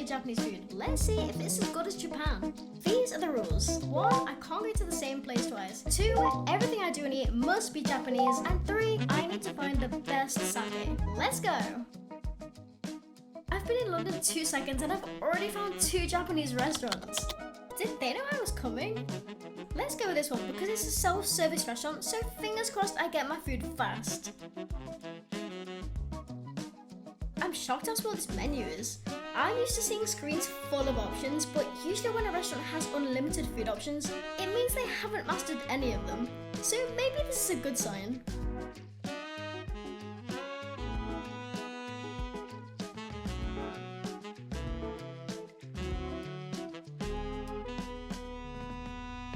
quality Japanese food. Let's see if it's as good as Japan. These are the rules. 1. I can't go to the same place twice. 2. Everything I do and eat must be Japanese. And 3. I need to find the best sake. Let's go! I've been in London 2 seconds and I've already found 2 Japanese restaurants. Did they know I was coming? Let's go with this one because it's a self-service restaurant, so fingers crossed I get my food fast. I'm shocked how small this menu is. I'm used to seeing screens full of options, but usually when a restaurant has unlimited food options, it means they haven't mastered any of them. So maybe this is a good sign.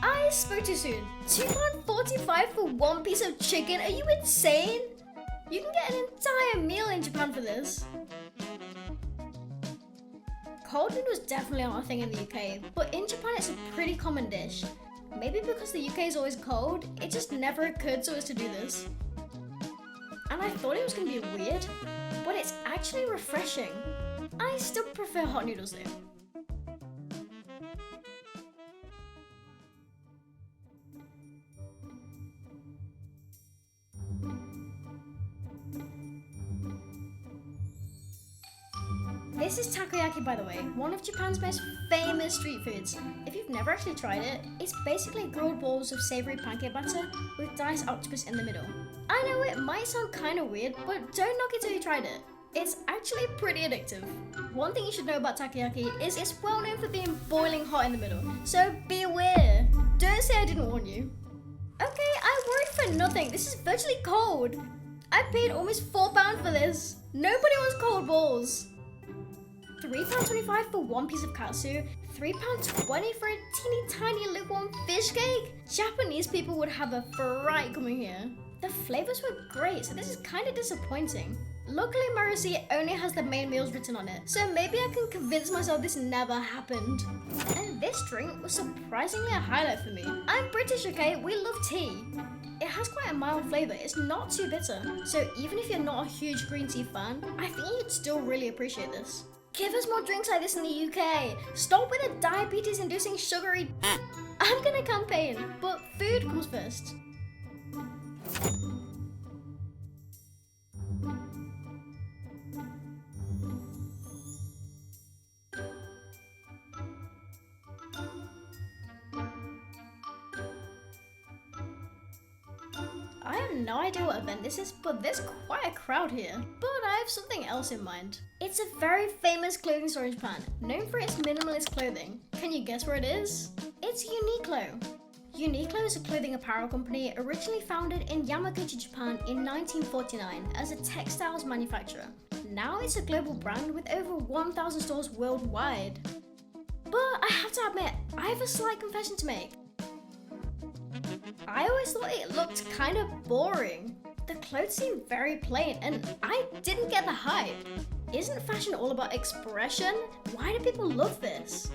I spoke too soon. £2.45 for one piece of chicken? Are you insane? You can get an entire meal in Japan for this. Cold noodles definitely aren't a thing in the UK, but in Japan it's a pretty common dish. Maybe because the UK is always cold, it just never occurred to us to do this. And I thought it was going to be weird, but it's actually refreshing. I still prefer hot noodles though. This is takoyaki, by the way, one of Japan's most famous street foods. If you've never actually tried it, it's basically grilled balls of savory pancake batter with diced octopus in the middle. I know it might sound kind of weird, but don't knock it till you tried it. It's actually pretty addictive. One thing you should know about takoyaki is it's well known for being boiling hot in the middle, so beware. Don't say I didn't warn you. Okay, I worried for nothing. This is virtually cold. I paid almost £4 for this. Nobody wants cold balls. £3.25 for one piece of katsu, £3.20 for a teeny tiny lukewarm fish cake? Japanese people would have a fright coming here. The flavors were great, so this is kind of disappointing. Luckily my receipt only has the main meals written on it, so maybe I can convince myself this never happened. And this drink was surprisingly a highlight for me. I'm British, okay? We love tea. It has quite a mild flavour, it's not too bitter. So even if you're not a huge green tea fan, I think you'd still really appreciate this. Give us more drinks like this in the UK. Stop with the diabetes-inducing sugary. I'm gonna campaign, but food comes first. I have no idea what event this is, but there's quite a crowd here. But I have something else in mind. It's a very famous clothing store in Japan, known for its minimalist clothing. Can you guess where it is? It's Uniqlo. Uniqlo is a clothing apparel company originally founded in Yamaguchi, Japan in 1949 as a textiles manufacturer. Now it's a global brand with over 1,000 stores worldwide. But I have to admit, I have a slight confession to make. I always thought it looked kind of boring. The clothes seem very plain and I didn't get the hype. Isn't fashion all about expression? Why do people love this?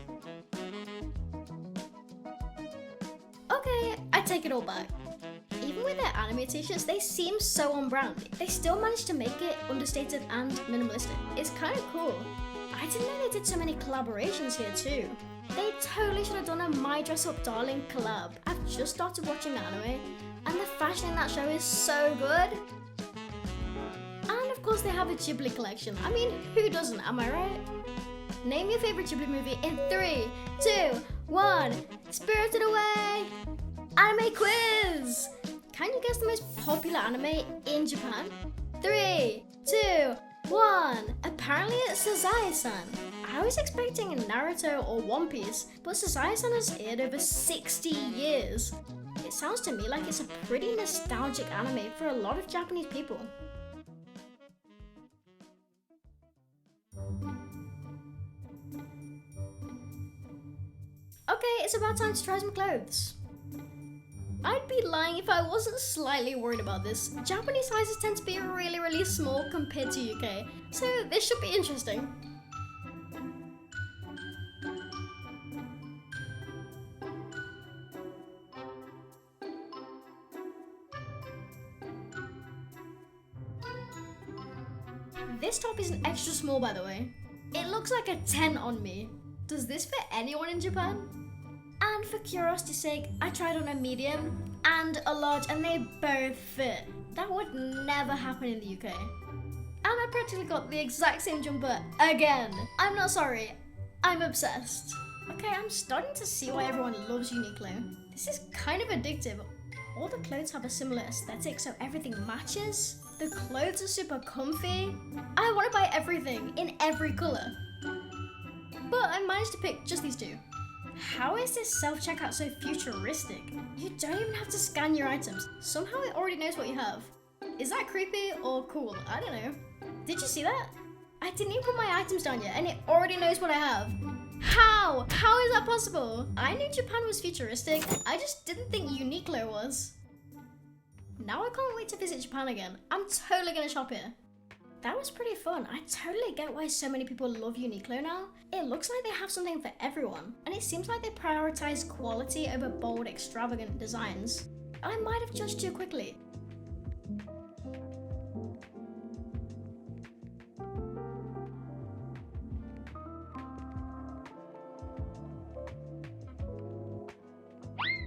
Okay, I take it all back. Even with their anime t-shirts, they seem so on brand. They still managed to make it understated and minimalistic. It's kind of cool. I didn't know they did so many collaborations here too. They totally should have done a My Dress Up Darling collab. I've just started watching anime and the fashion in that show is so good. And of course they have a Ghibli collection. I mean, who doesn't, am I right? Name your favorite Ghibli movie in 3, 2, 1. Spirited Away! Anime quiz! Can you guess the most popular anime in Japan? 3, 2, 1. Apparently it's Sazae-san. I was expecting Naruto or One Piece, but Sazae-san has aired over 60 years. It sounds to me like it's a pretty nostalgic anime for a lot of Japanese people. Okay, it's about time to try some clothes. I'd be lying if I wasn't slightly worried about this. Japanese sizes tend to be really small compared to UK, so this should be interesting. This top is an extra small, by the way. It looks like a 10 on me. Does this fit anyone in Japan? And for curiosity's sake, I tried on a medium and a large and they both fit. That would never happen in the UK. And I practically got the exact same jumper again. I'm not sorry, I'm obsessed. Okay, I'm starting to see why everyone loves Uniqlo. This is kind of addictive. All the clothes have a similar aesthetic, so everything matches. The clothes are super comfy. I want to buy everything in every color. But I managed to pick just these two. How is this self-checkout so futuristic? You don't even have to scan your items. Somehow it already knows what you have. Is that creepy or cool? I don't know. Did you see that? I didn't even put my items down yet and it already knows what I have. How? How is that possible? I knew Japan was futuristic. I just didn't think Uniqlo was. Now I can't wait to visit Japan again. I'm totally gonna shop here. That was pretty fun. I totally get why so many people love Uniqlo now. It looks like they have something for everyone. And it seems like they prioritize quality over bold, extravagant designs. I might have judged too quickly.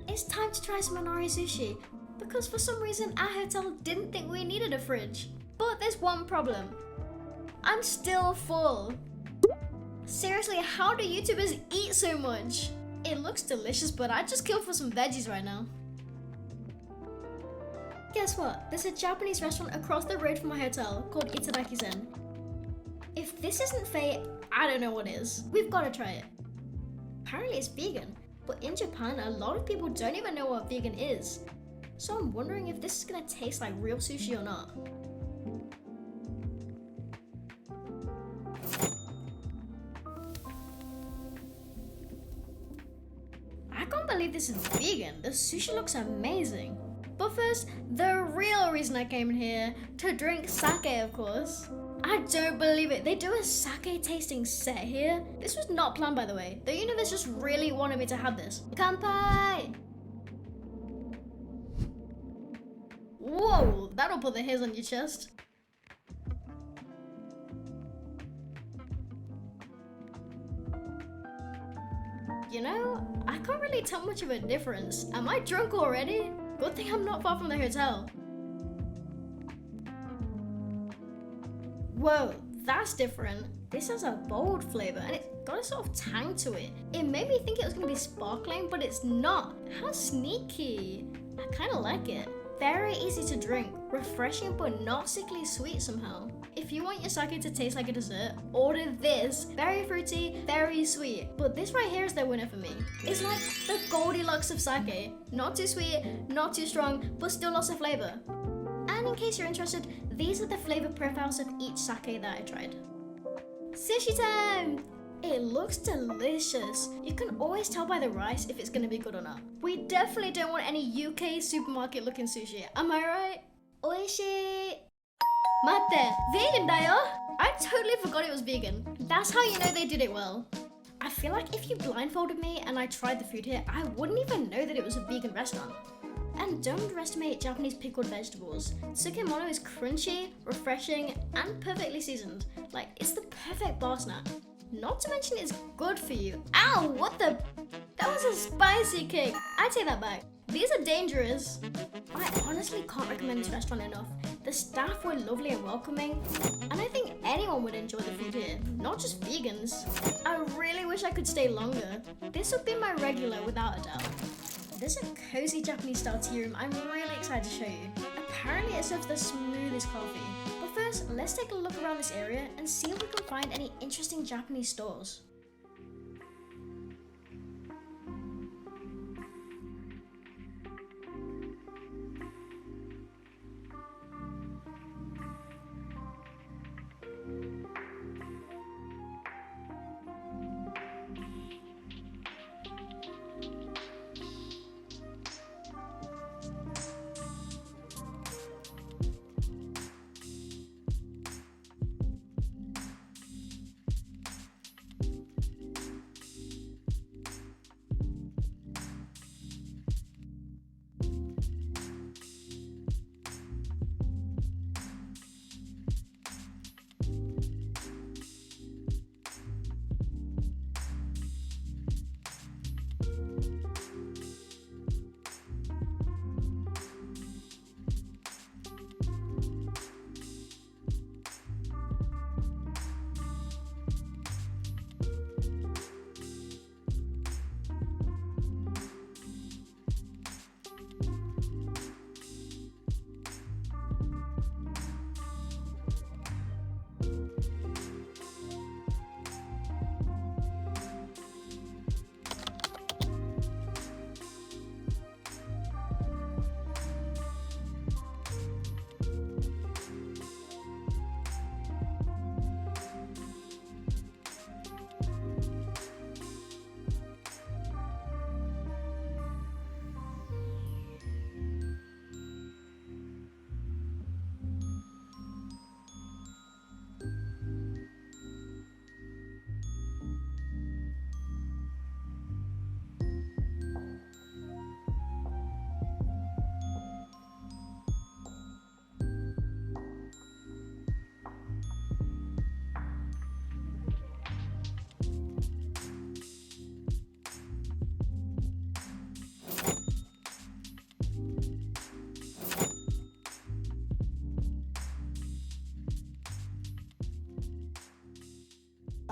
It's time to try some Inari sushi. Because for some reason our hotel didn't think we needed a fridge. But there's one problem. I'm still full. Seriously, how do YouTubers eat so much? It looks delicious, but I'd just kill for some veggies right now. Guess what? There's a Japanese restaurant across the road from my hotel called Itadakizen. If this isn't fate, I don't know what is. We've got to try it. Apparently it's vegan, but in Japan, a lot of people don't even know what vegan is. So I'm wondering if this is gonna taste like real sushi or not. I can't believe this is vegan. The sushi looks amazing. But first, the real reason I came in here, to drink sake, of course. I don't believe it. They do a sake tasting set here. This was not planned, by the way. The universe just really wanted me to have this. Kanpai! Whoa, that'll put the hairs on your chest. You know, I can't really tell much of a difference. Am I drunk already? Good thing I'm not far from the hotel. Whoa, that's different. This has a bold flavor and it's got a sort of tang to it. It made me think it was gonna be sparkling, but it's not. How sneaky. I kinda like it. Very easy to drink, refreshing but not sickly sweet somehow. If you want your sake to taste like a dessert, order this. Very fruity, very sweet. But this right here is the winner for me. It's like the Goldilocks of sake. Not too sweet, not too strong, but still lots of flavor. And in case you're interested, these are the flavor profiles of each sake that I tried. Sushi time! It looks delicious. You can always tell by the rice if it's gonna be good or not. We definitely don't want any UK supermarket looking sushi, am I right? Oishii! Matte, vegan da yo! I totally forgot it was vegan. That's how you know they did it well. I feel like if you blindfolded me and I tried the food here, I wouldn't even know that it was a vegan restaurant. And don't underestimate Japanese pickled vegetables. Tsukemono is crunchy, refreshing, and perfectly seasoned. Like, it's the perfect bar snack. Not to mention it's good for you. Ow, what the? That was a spicy kick. I take that back. These are dangerous. I honestly can't recommend this restaurant enough. The staff were lovely and welcoming, and I think anyone would enjoy the food here, not just vegans. I really wish I could stay longer. This would be my regular without a doubt. There's a cozy Japanese style tea room I'm really excited to show you. Apparently it serves the smoothest coffee. But first, let's take a look around this area and see if we can find any interesting Japanese stores.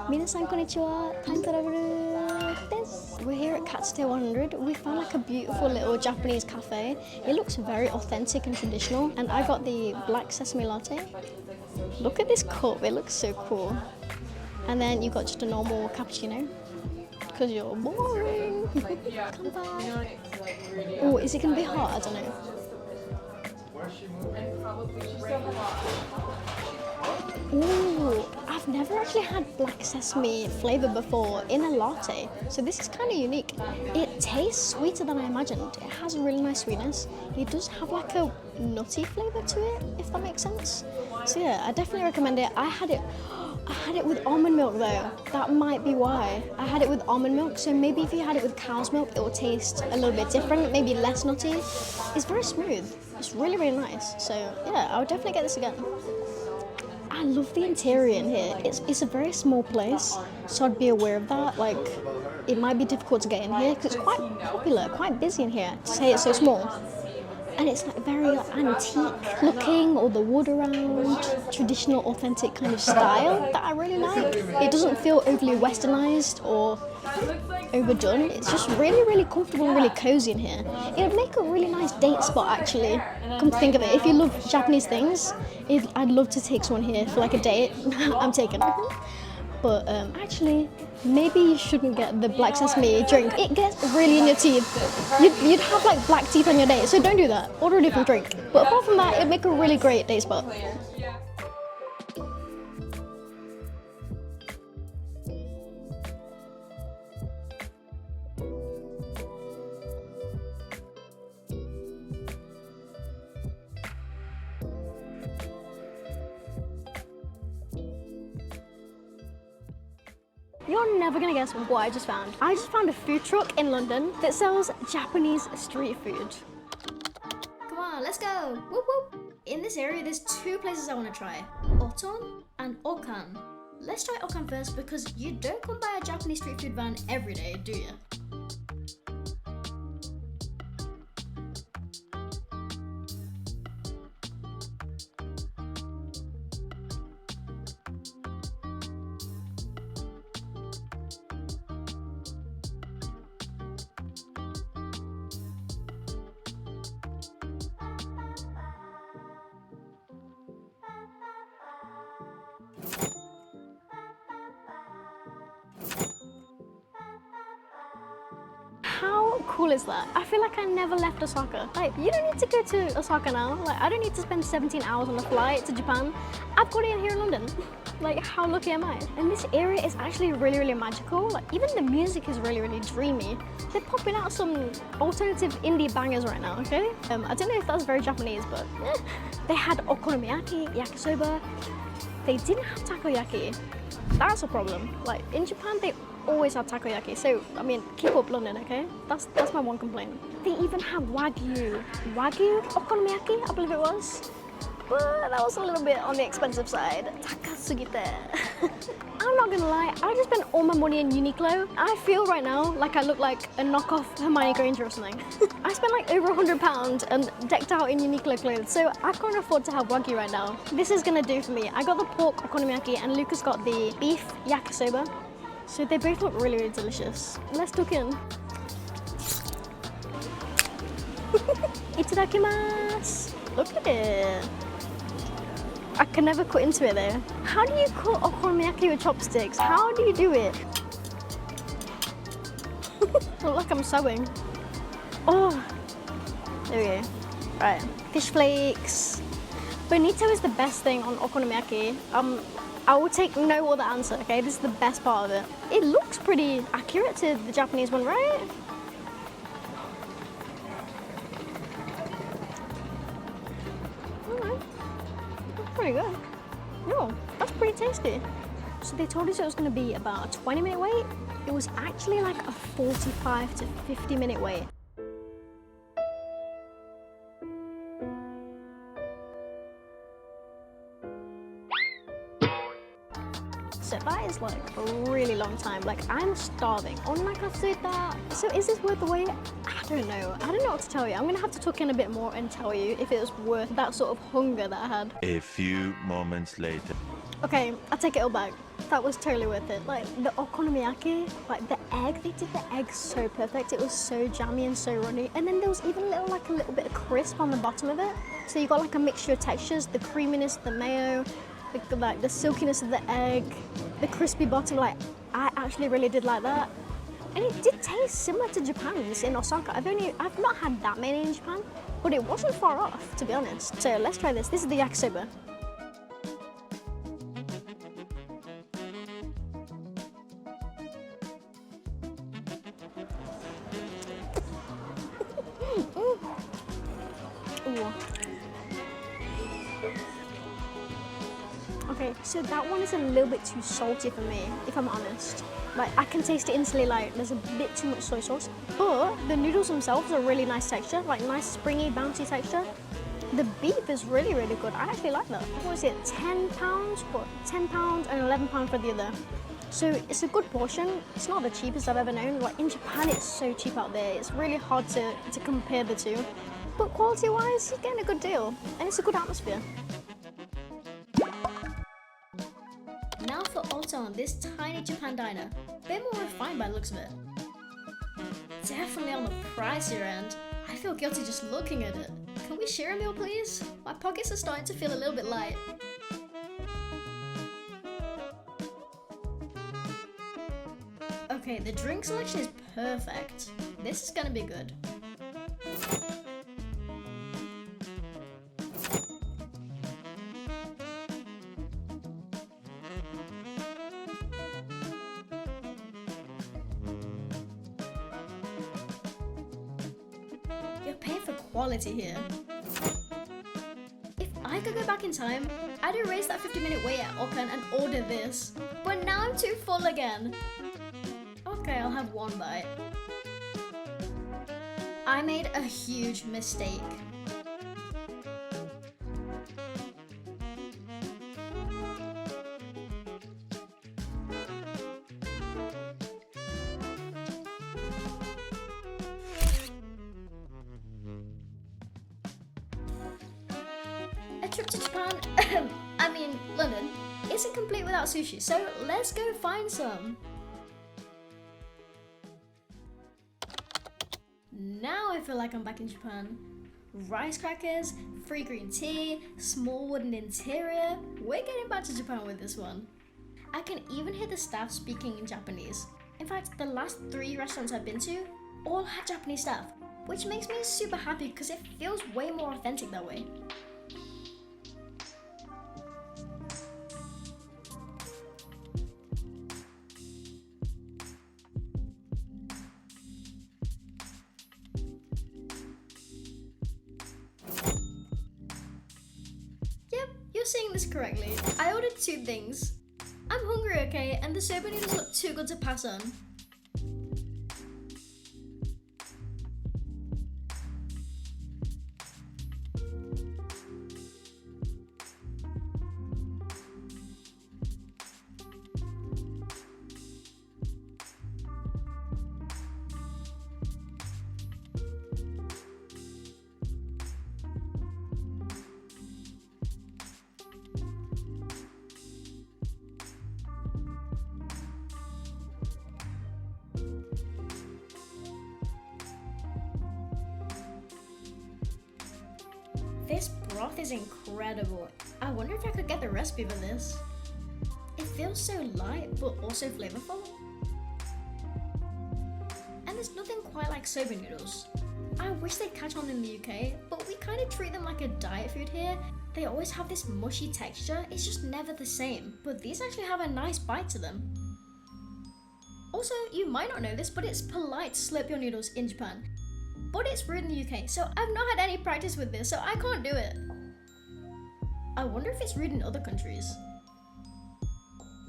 Minasan konnichiwa, time travel desu. We're here at Katsute 100. We found like a beautiful little Japanese cafe. It looks very authentic and traditional. And I got the black sesame latte. Look at this cup, it looks so cool. And then you got just a normal cappuccino. Because you're boring. Come back. Oh, is it gonna be hot? I don't know. Ooh, I've never actually had black sesame flavour before in a latte, so this is kind of unique. It tastes sweeter than I imagined. It has a really nice sweetness. It does have like a nutty flavour to it, if that makes sense. So yeah, I definitely recommend it. I had it with almond milk though. That might be why. I had it with almond milk, so maybe if you had it with cow's milk, it will taste a little bit different, maybe less nutty. It's very smooth. It's really, really nice. So yeah, I would definitely get this again. I love the interior in here. It's a very small place, so I'd be aware of that. Like, it might be difficult to get in here because it's quite popular, quite busy in here, to say it's so small. And it's like very antique looking, all the wood around, traditional, authentic kind of style that I really like. It doesn't feel overly westernized or overdone. It's just really, really comfortable and really cozy in here. It would make a really nice date spot actually. Come to think of it, if you love Japanese things, I'd love to take someone here for like a date. I'm taken. But actually, maybe you shouldn't get the black sesame drink. It gets really in your teeth. You'd have like black teeth on your date, so don't do that. Order a different drink. But apart from that, it'd make a really great date spot. You're never gonna guess what I just found. I just found a food truck in London that sells Japanese street food. Come on, let's go. Whoop whoop. In this area, there's two places I want to try. Oton and Okan. Let's try Okan first because you don't come by a Japanese street food van every day, do you? How cool is that? I feel like I never left Osaka. Like, you don't need to go to Osaka now. Like, I don't need to spend 17 hours on a flight to Japan. I've got it here in London. Like, how lucky am I? And this area is actually really, really magical. Like, even the music is really, really dreamy. They're popping out some alternative indie bangers right now, okay? I don't know if that's very Japanese, but They had okonomiyaki, yakisoba. They didn't have takoyaki. That's a problem. Like, in Japan, they always have takoyaki. So, I mean, keep up London, okay? That's my one complaint. They even have wagyu okonomiyaki, I believe it was. But that was a little bit on the expensive side. Takasugite. I'm not gonna lie, I just spent all my money in Uniqlo. I feel right now like I look like a knockoff Hermione Granger or something. I spent like over £100 and decked out in Uniqlo clothes, so I can't afford to have wagyu right now. This is gonna do for me. I got the pork okonomiyaki and Lucas got the beef yakisoba. So they both look really, really delicious. Let's tuck in. Itadakimasu. Look at it. I can never cut into it though. How do you cut okonomiyaki with chopsticks? How do you do it? I look like I'm sewing. Oh, there we go. Right, fish flakes. Bonito is the best thing on okonomiyaki. I will take no other answer, okay? This is the best part of it. It looks pretty accurate to the Japanese one, right? Pretty good. No, that's pretty tasty. So they told us it was going to be about a 20-minute wait. It was actually like a 45 to 50-minute wait. So that is like a really long time. Like, I'm starving. So is this worth the wait? I don't know. I don't know what to tell you. I'm gonna have to talk in a bit more and tell you if it was worth that sort of hunger that I had. A few moments later. Okay, I take it all back. That was totally worth it. Like the okonomiyaki, like the egg, they did the egg so perfect. It was so jammy and so runny. And then there was even a little bit of crisp on the bottom of it. So you got like a mixture of textures, the creaminess, the mayo, like the silkiness of the egg, the crispy bottom. Like I actually really did like that. And it did taste similar to Japan's in Osaka. I've not had that many in Japan, but it wasn't far off, to be honest. So let's try this. This is the yakisoba. Ooh. Okay, so that one is a little bit too salty for me, if I'm honest. Like, I can taste it instantly, like, there's a bit too much soy sauce. But the noodles themselves are really nice texture, like nice springy, bouncy texture. The beef is really, really good. I actually like that. What was it, £10? What, £10 and £11 for the other. So it's a good portion. It's not the cheapest I've ever known. Like in Japan, it's so cheap out there. It's really hard to compare the two. But quality-wise, you're getting a good deal. And it's a good atmosphere. Now for Oton, this tiny Japan diner. A bit more refined by the looks of it. Definitely on the pricier end. I feel guilty just looking at it. Can we share a meal, please? My pockets are starting to feel a little bit light. Okay, the drink selection is perfect. This is gonna be good. You're paying for quality here. If I could go back in time, I'd erase that 50-minute wait at Okan and order this. But now I'm too full again. Okay, I'll have one bite. I made a huge mistake. A trip to Japan, I mean London, isn't complete without sushi, so let's go find some. Now I feel like I'm back in Japan. Rice crackers, free green tea, small wooden interior. We're getting back to Japan with this one. I can even hear the staff speaking in Japanese. In fact, the last 3 restaurants I've been to all had Japanese staff, which makes me super happy because it feels way more authentic that way. You're seeing this correctly. I ordered 2 things. I'm hungry, okay, and the soba noodles look too good to pass on. This broth is incredible. I wonder if I could get the recipe for this. It feels so light, but also flavorful. And there's nothing quite like soba noodles. I wish they'd catch on in the UK, but we kind of treat them like a diet food here. They always have this mushy texture, it's just never the same. But these actually have a nice bite to them. Also, you might not know this, but it's polite to slurp your noodles in Japan. But it's rude in the UK, so I've not had any practice with this, so I can't do it. I wonder if it's rude in other countries.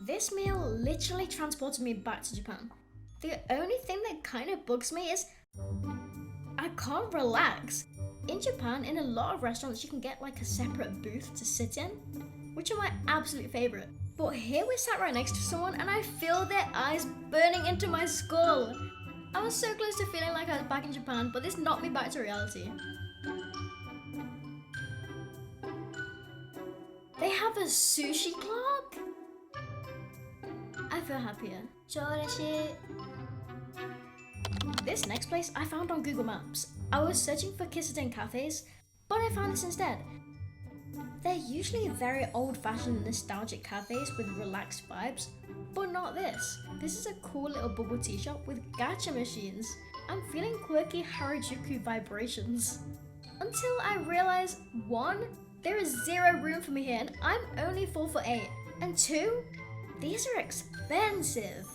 This meal literally transported me back to Japan. The only thing that kind of bugs me is I can't relax. In Japan, in a lot of restaurants, you can get like a separate booth to sit in, which are my absolute favorite. But here we're sat right next to someone and I feel their eyes burning into my skull. I was so close to feeling like I was back in Japan, but this knocked me back to reality. They have a sushi clock? I feel happier. This next place I found on Google Maps. I was searching for Kissaten cafes, but I found this instead. They're usually very old-fashioned nostalgic cafes with relaxed vibes, but not this. This is a cool little bubble tea shop with gacha machines. I'm feeling quirky Harajuku vibrations. Until I realize, 1, there is 0 room for me here and I'm only 4'8", and 2, these are expensive.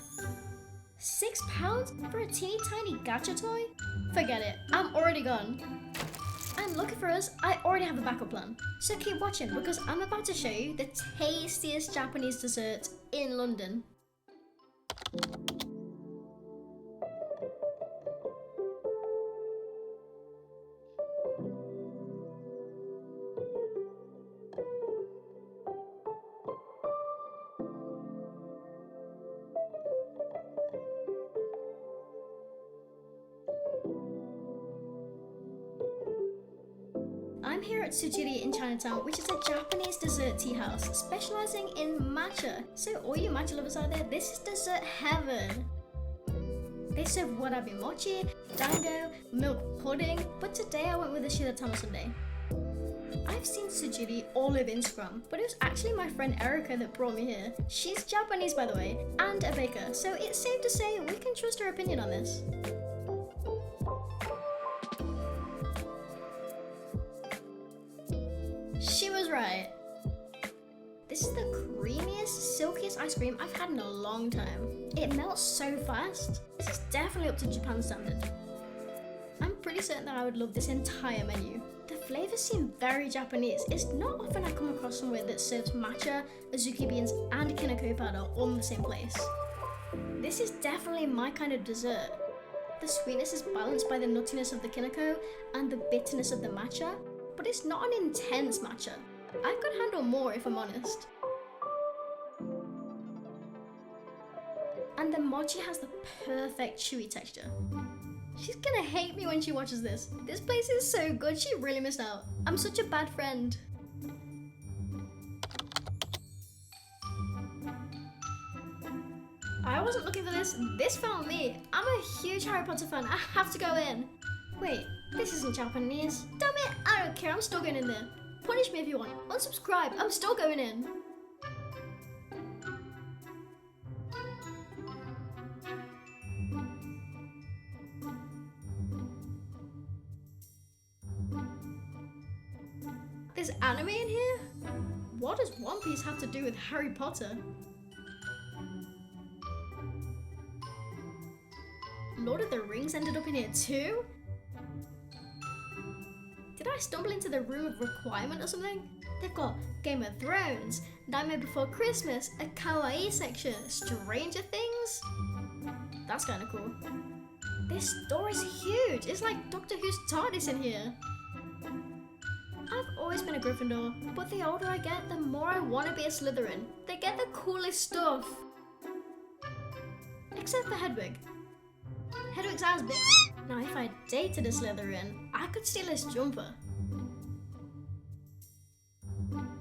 £6 for a teeny tiny gacha toy? Forget it, I'm already gone. And lucky for us, I already have a backup plan. So keep watching because I'm about to show you the tastiest Japanese dessert in London. I'm here at Tsujiri in Chinatown, which is a Japanese dessert tea house specializing in matcha. So all you matcha lovers out there, this is dessert heaven. They serve warabi mochi, dango, milk pudding, but today I went with a shiratama sundae. I've seen Tsujiri all over Instagram, but it was actually my friend Erica that brought me here. She's Japanese, by the way, and a baker, so it's safe to say we can trust her opinion on this. She was right. This is the creamiest, silkiest ice cream I've had in a long time. It melts so fast. This is definitely up to Japan standard. I'm pretty certain that I would love this entire menu. The flavors seem very Japanese. It's not often I come across somewhere that serves matcha, azuki beans, and kineko powder all in the same place. This is definitely my kind of dessert. The sweetness is balanced by the nuttiness of the kineko and the bitterness of the matcha, but it's not an intense matcha. I could handle more if I'm honest. And the mochi has the perfect chewy texture. She's gonna hate me when she watches this. This place is so good, she really missed out. I'm such a bad friend. I wasn't looking for this, this found me. I'm a huge Harry Potter fan, I have to go in. Wait, this isn't Japanese. Damn it, I don't care, I'm still going in there. Punish me if you want, unsubscribe, I'm still going in. There's anime in here? What does One Piece have to do with Harry Potter? Lord of the Rings ended up in here too? Did I stumble into the room of requirement or something? They've got Game of Thrones, Nightmare Before Christmas, a kawaii section, Stranger Things? That's kinda cool. This store is huge, it's like Doctor Who's TARDIS in here. I've always been a Gryffindor, but the older I get, the more I want to be a Slytherin. They get the coolest stuff. Except for Hedwig. Hedwig's eyes big. Now if I dated a Slytherin, I could steal his jumper.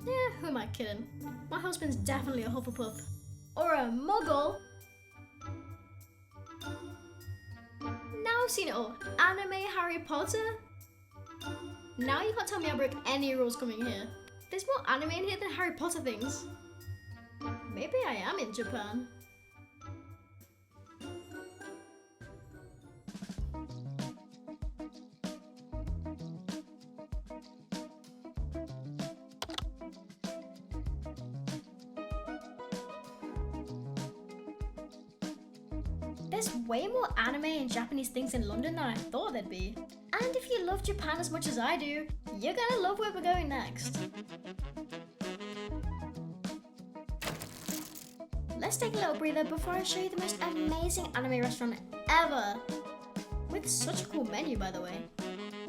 Yeah, who am I kidding? My husband's definitely a Hufflepuff. Or a Muggle. Now I've seen it all. Anime, Harry Potter. Now you can't tell me I broke any rules coming here. There's more anime in here than Harry Potter things. Maybe I am in Japan. There's way more anime and Japanese things in London than I thought there'd be. And if you love Japan as much as I do, you're gonna love where we're going next. Let's take a little breather before I show you the most amazing anime restaurant ever. With such a cool menu, by the way.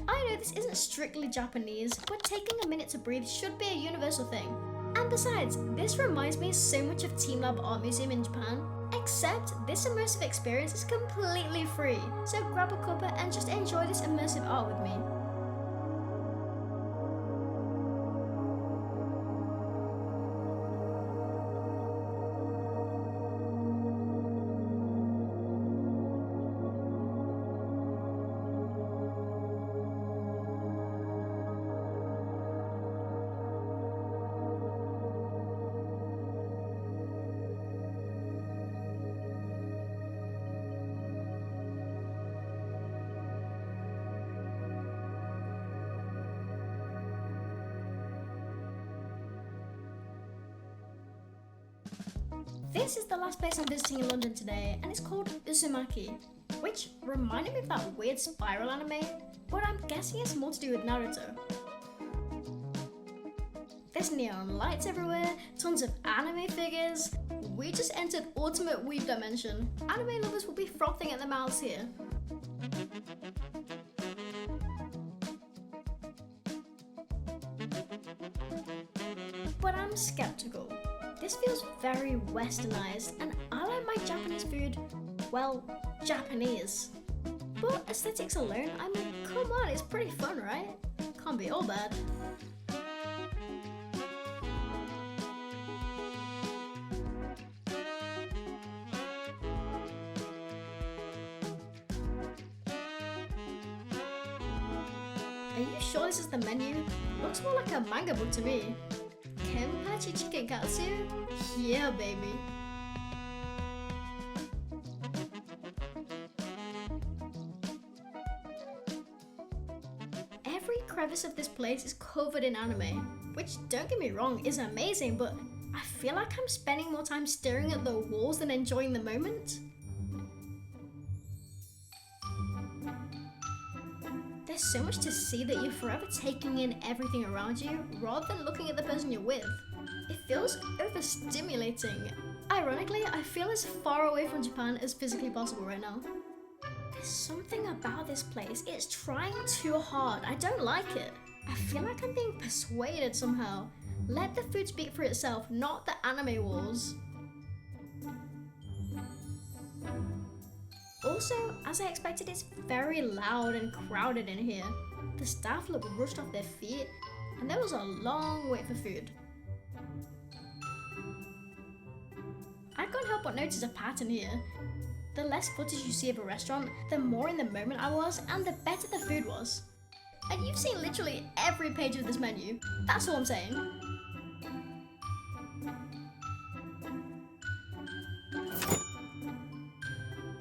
I know this isn't strictly Japanese, but taking a minute to breathe should be a universal thing. And And besides, this reminds me so much of Team Lab Art Museum in Japan. Except this immersive experience is completely free, so grab a cuppa and just enjoy this immersive art with me. This is the last place I'm visiting in London today, and it's called Uzumaki, which reminded me of that weird spiral anime, but I'm guessing it's more to do with Naruto. There's neon lights everywhere, tons of anime figures. We just entered ultimate weeb dimension. Anime lovers will be frothing at the mouths here. But I'm skeptical. This feels very westernized, and I like my Japanese food, well, Japanese. But aesthetics alone, I mean, come on, it's pretty fun, right? Can't be all bad. Are you sure this is the menu? Looks more like a manga book to me. Kenpachi chicken katsu? Yeah, baby. Every crevice of this place is covered in anime, which, don't get me wrong, is amazing, but I feel like I'm spending more time staring at the walls than enjoying the moment. There's so much to see that you're forever taking in everything around you rather than looking at the person you're with. It feels overstimulating. Ironically, I feel as far away from Japan as physically possible right now. There's something about this place, it's trying too hard. I don't like it. I feel like I'm being persuaded somehow. Let the food speak for itself, not the anime walls. Also, as I expected, it's very loud and crowded in here. The staff look rushed off their feet, and there was a long wait for food. I can't help but notice a pattern here. The less footage you see of a restaurant, the more in the moment I was, and the better the food was. And you've seen literally every page of this menu. That's all I'm saying.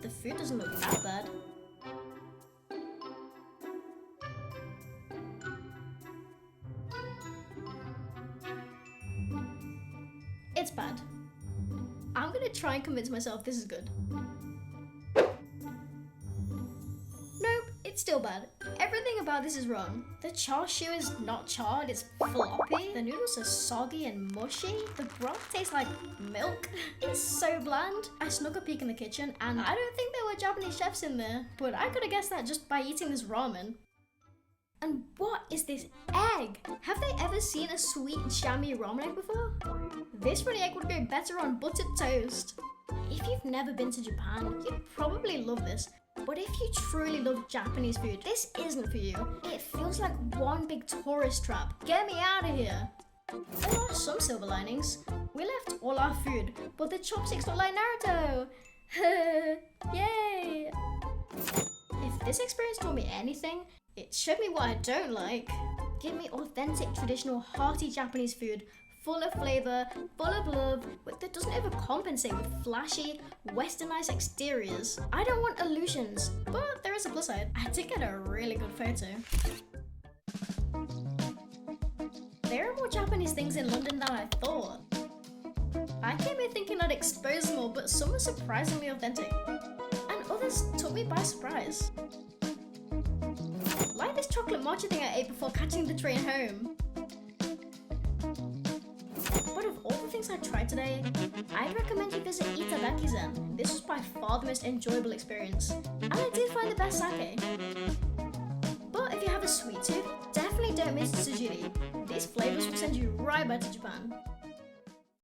The food doesn't look that bad. It's bad. I'm gonna try and convince myself this is good. Nope, it's still bad. Everything about this is wrong. The char siu is not charred, it's floppy. The noodles are soggy and mushy. The broth tastes like milk. It's so bland. I snuck a peek in the kitchen and I don't think there were Japanese chefs in there, but I could have guessed that just by eating this ramen. And what is this egg? Have they ever seen a sweet jammy ramen egg before? This runny egg would go better on buttered toast. If you've never been to Japan, you'd probably love this. But if you truly love Japanese food, this isn't for you. It feels like one big tourist trap. Get me out of here. There are some silver linings. We left all our food, but the chopsticks look like Naruto. Yay! If this experience taught me anything, it showed me what I don't like. Give me authentic, traditional, hearty Japanese food, full of flavour, full of love, that doesn't overcompensate with flashy, westernized exteriors. I don't want illusions, but there is a plus side. I did get a really good photo. There are more Japanese things in London than I thought. I came here thinking I'd expose them all, but some were surprisingly authentic. And others took me by surprise. Like this chocolate matcha thing I ate before catching the train home. But of all the things I tried today, I'd recommend you visit Itadakizen. This was by far the most enjoyable experience, and I did find the best sake. But if you have a sweet tooth, definitely don't miss Tsujiri. These flavours will send you right back to Japan.